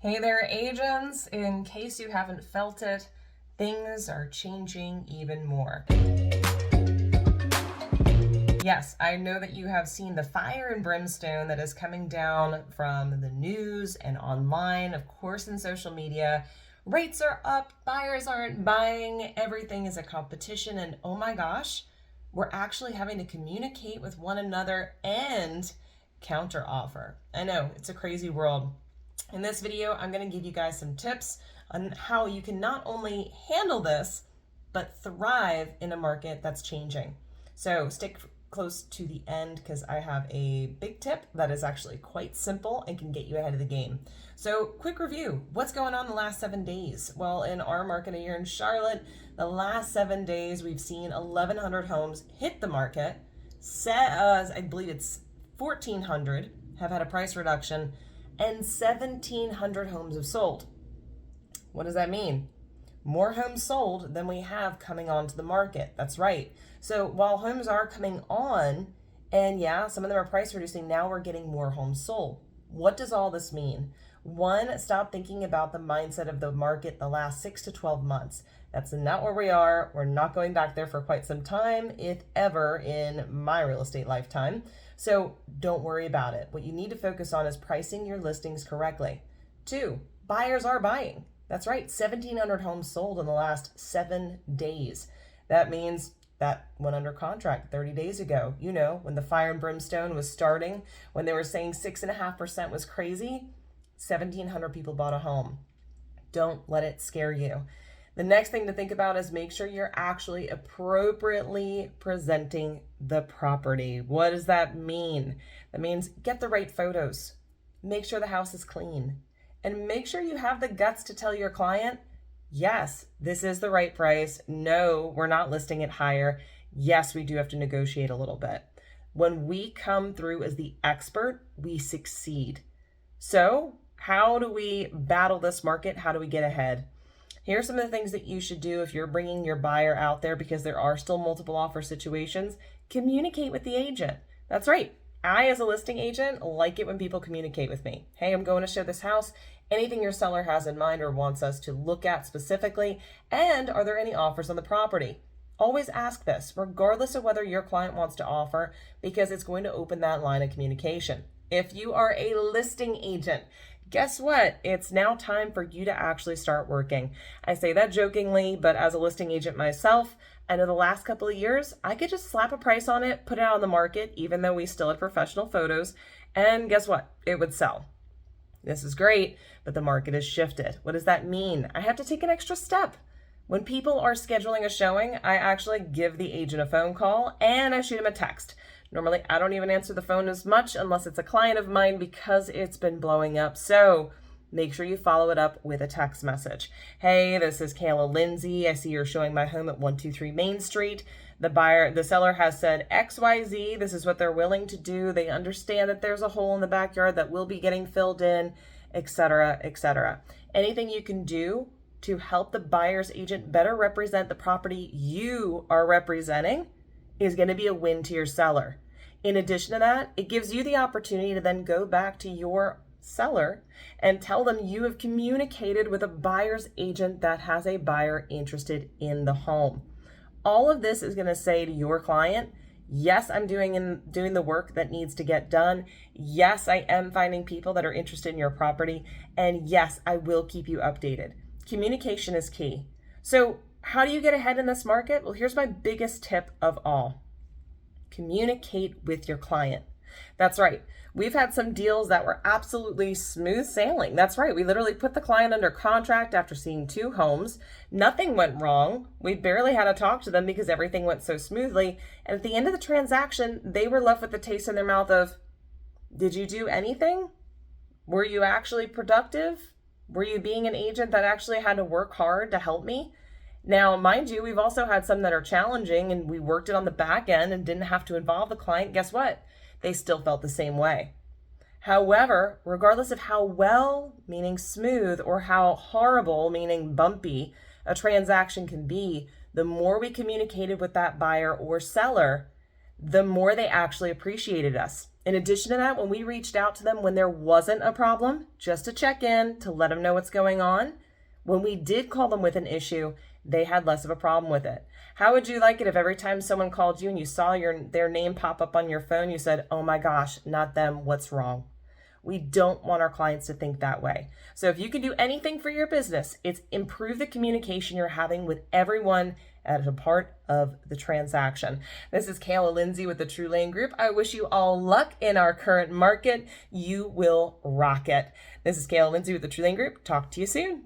Hey there, agents. In case you haven't felt it, things are changing even more. Yes, I know that you have seen the fire and brimstone that is coming down from the news and online, of course, in social media. Rates are up, buyers aren't buying, everything is a competition, and oh my gosh, we're actually having to communicate with one another and counteroffer. I know, it's a crazy world. In this video, I'm going to give you guys some tips on how you can not only handle this, but thrive in a market that's changing. So stick close to the end because I have a big tip that is actually quite simple and can get you ahead of the game. So quick review, what's going on the last 7 days? Well, in our market here in Charlotte, the last 7 days, we've seen 1,100 homes hit the market. I believe it's 1,400 have had a price reduction, and 1,700 homes have sold. What does that mean? More homes sold than we have coming onto the market. That's right. So while homes are coming on, and yeah, some of them are price reducing, now we're getting more homes sold. What does all this mean? One, stop thinking about the mindset of the market the last 6 to 12 months. That's not where we are. We're not going back there for quite some time, if ever, in my real estate lifetime. So don't worry about it. What you need to focus on is pricing your listings correctly. 2, buyers are buying. That's right, 1,700 homes sold in the last 7 days. That means that went under contract 30 days ago. You know, when the fire and brimstone was starting, when they were saying 6.5% was crazy, 1,700 people bought a home. Don't let it scare you. The next thing to think about is make sure you're actually appropriately presenting the property. What does that mean? That means get the right photos, make sure the house is clean, and make sure you have the guts to tell your client, yes, this is the right price. No, we're not listing it higher. Yes, we do have to negotiate a little bit. When we come through as the expert, we succeed. So how do we battle this market? How do we get ahead? Here's some of the things that you should do if you're bringing your buyer out there, because there are still multiple offer situations. Communicate with the agent. That's right. I, as a listing agent, like it when people communicate with me. Hey, I'm going to show this house. Anything your seller has in mind or wants us to look at specifically, and are there any offers on the property? Always ask this, regardless of whether your client wants to offer, because it's going to open that line of communication. If you are a listing agent, guess what? It's now time for you to actually start working. I say that jokingly, but as a listing agent myself, I know the last couple of years, I could just slap a price on it, put it out on the market, even though we still had professional photos, and guess what? It would sell. This is great, but the market has shifted. What does that mean? I have to take an extra step. When people are scheduling a showing, I actually give the agent a phone call and I shoot him a text. Normally, I don't even answer the phone as much unless it's a client of mine because it's been blowing up. So make sure you follow it up with a text message. Hey, this is Kaila Lindsey. I see you're showing my home at 123 Main Street. The seller has said XYZ. This is what they're willing to do. They understand that there's a hole in the backyard that will be getting filled in, etc., etc. Anything you can do to help the buyer's agent better represent the property you are representing is going to be a win to your seller. In addition to that, it gives you the opportunity to then go back to your seller and tell them you have communicated with a buyer's agent that has a buyer interested in the home. All of this is going to say to your client, yes, I'm doing the work that needs to get done. Yes, I am finding people that are interested in your property. And yes, I will keep you updated. Communication is key. So how do you get ahead in this market? Well, here's my biggest tip of all. Communicate with your client. That's right. We've had some deals that were absolutely smooth sailing. That's right. We literally put the client under contract after seeing 2 homes. Nothing went wrong. We barely had to talk to them because everything went so smoothly. And at the end of the transaction, they were left with the taste in their mouth of, did you do anything? Were you actually productive? Were you being an agent that actually had to work hard to help me? Now, mind you, we've also had some that are challenging and we worked it on the back end and didn't have to involve the client. Guess what? They still felt the same way. However, regardless of how well, meaning smooth, or how horrible, meaning bumpy, a transaction can be, the more we communicated with that buyer or seller, the more they actually appreciated us. In addition to that, when we reached out to them when there wasn't a problem, just to check in, to let them know what's going on, when we did call them with an issue, they had less of a problem with it. How would you like it if every time someone called you and you saw their name pop up on your phone, you said, oh my gosh, not them, what's wrong? We don't want our clients to think that way. So if you can do anything for your business, it's improve the communication you're having with everyone as a part of the transaction. This is Kaila Lindsey with the True Lane Group. I wish you all luck in our current market. You will rock it. This is Kaila Lindsey with the True Lane Group. Talk to you soon.